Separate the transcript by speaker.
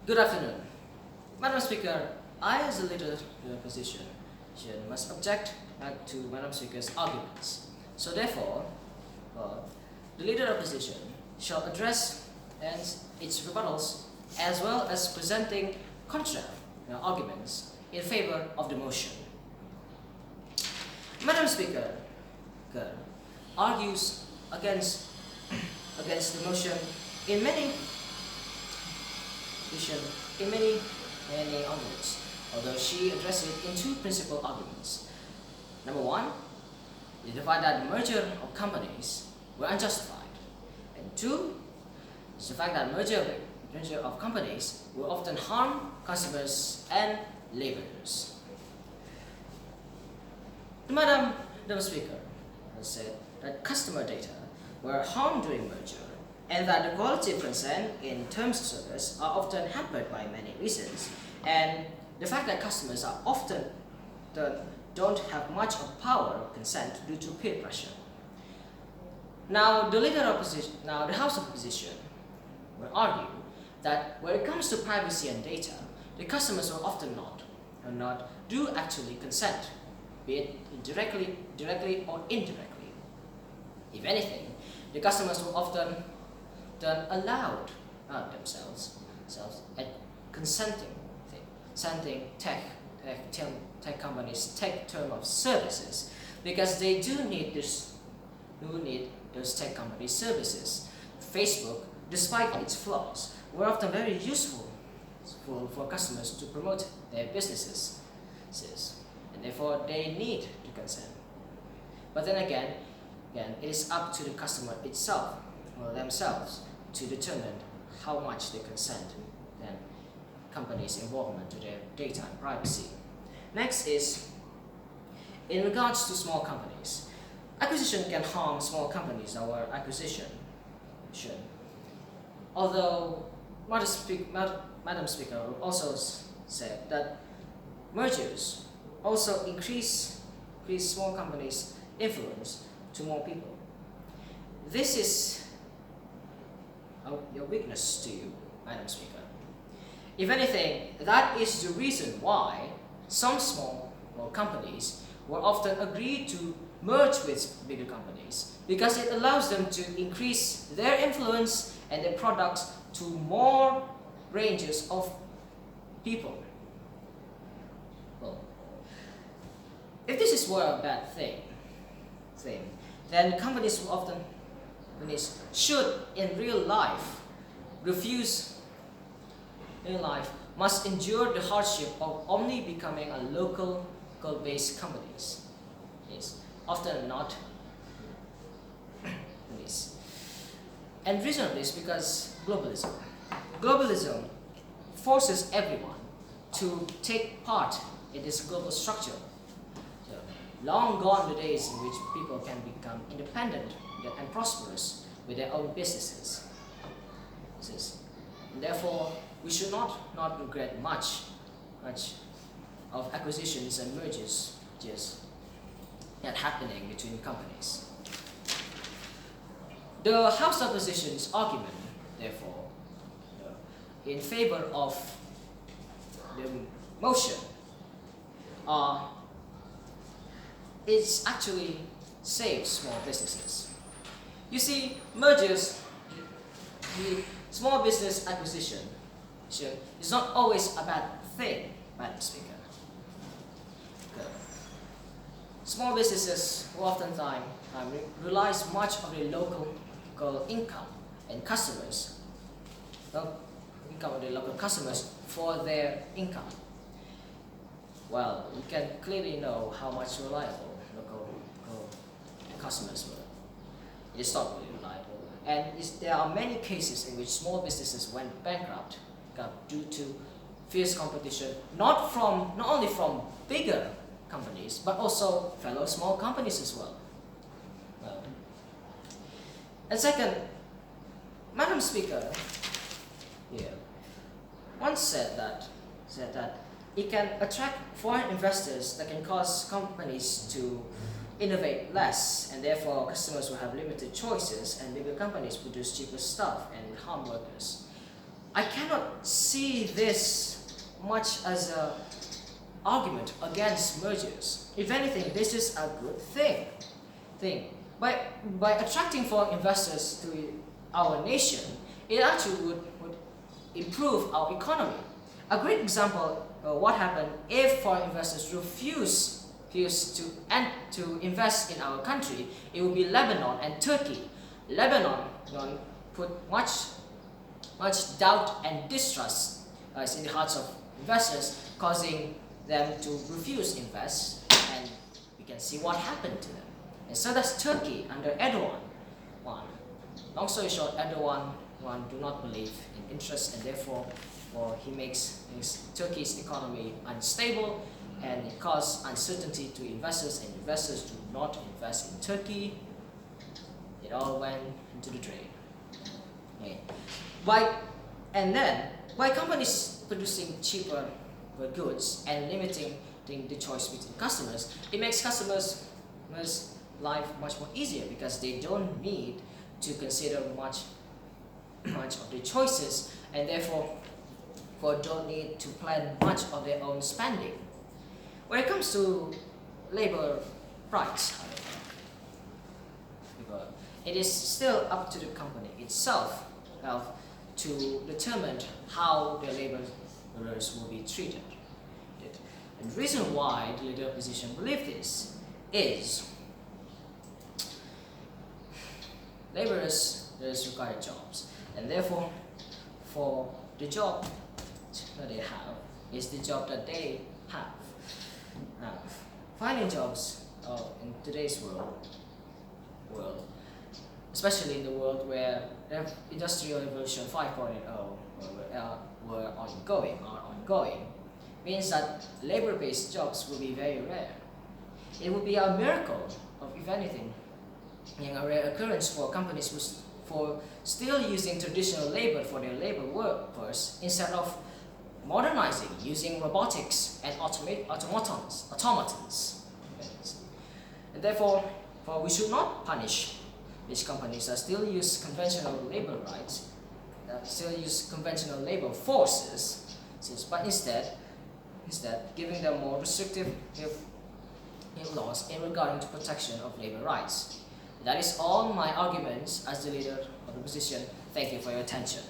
Speaker 1: Good afternoon. Madam Speaker, I as a leader of the opposition must object to Madam Speaker's arguments. So therefore, the leader of opposition shall address its rebuttals as well as presenting contra arguments in favor of the motion. Madam Speaker argues against the motion in many arguments, although she addressed it in two principal arguments. Number one, the fact that the merger of companies were unjustified, and two is the fact that merger of companies will often harm customers and laborers. Madam Speaker has said that customer data were harmed during merger, and that the quality of consent in terms of service are often hampered by many reasons, and the fact that customers are often don't have much of power of consent due to peer pressure. Now, the House of Opposition will argue that when it comes to privacy and data, the customers will often not do actually consent, be it directly or indirectly. If anything, the customers will often allowed themselves at consenting tech companies take term of services, because they do need those tech company services. Facebook, despite its flaws, were often very useful for customers to promote their businesses, and therefore they need to consent. But then again, it is up to the customer itself or themselves to determine how much they consent and companies' involvement to their data and privacy. Next is, in regards to small companies, acquisition can harm small companies or acquisition. Although Madam Speaker also said that mergers also increase small companies' influence to more people. This is your weakness to you, Madam Speaker. If anything, that is the reason why some small companies will often agree to merge with bigger companies, because it allows them to increase their influence and their products to more ranges of people. Well, if this were a bad thing, then companies should in real life must endure the hardship of only becoming a local-based companies. Often not. And reason of this because globalism forces everyone to take part in this global structure. So, long gone the days in which people can become independent and prosperous with their own businesses. And therefore, we should not regret much of acquisitions and mergers that happening between companies. The House Opposition's argument, therefore, in favor of the motion, is actually saves small businesses. You see, mergers, the small business acquisition, is not always a bad thing, Madam Speaker. Small businesses will oftentimes relies much of their local income and customers, income of their local customers for their income. Well, you can clearly know how much reliable local customers were. It is not really reliable, and there are many cases in which small businesses went bankrupt due to fierce competition, not only from bigger companies, but also fellow small companies as well. And second, Madam Speaker once said that it can attract foreign investors that can cause companies to innovate less, and therefore customers will have limited choices, and bigger companies produce cheaper stuff and harm workers. I cannot see this much as an argument against mergers. If anything, this is a good thing. By attracting foreign investors to our nation, it actually would improve our economy. A great example of what happened if foreign investors refuse to invest in our country, it would be Lebanon and Turkey. Lebanon put much doubt and distrust in the hearts of investors, causing them to refuse invest, and we can see what happened to them. And so does Turkey under Erdogan. Long story short, Erdogan do not believe in interest, and therefore he makes Turkey's economy unstable, and it causes uncertainty to investors, and investors do not invest in Turkey. It all went into the drain. Okay. By companies producing cheaper goods and limiting the choice between customers, it makes customers' life much more easier, because they don't need to consider much of the choices, and therefore don't need to plan much of their own spending. When it comes to labor rights, however, it is still up to the company itself to determine how the laborers will be treated. And the reason why the leader opposition believe this is laborers require jobs, and therefore for the job that they have is the job that they have. Now, finding jobs in today's world, especially in the world where the Industrial Revolution 5.0 are ongoing, means that labor-based jobs will be very rare. It would be a miracle, if anything, a rare occurrence for companies for still using traditional labor for their labor workforce instead of modernizing using robotics and automatons. And therefore, we should not punish these companies that still use conventional labor rights, that still use conventional labor forces, but instead giving them more restrictive laws in regarding to protection of labor rights. That is all my arguments as the leader of the opposition. Thank you for your attention.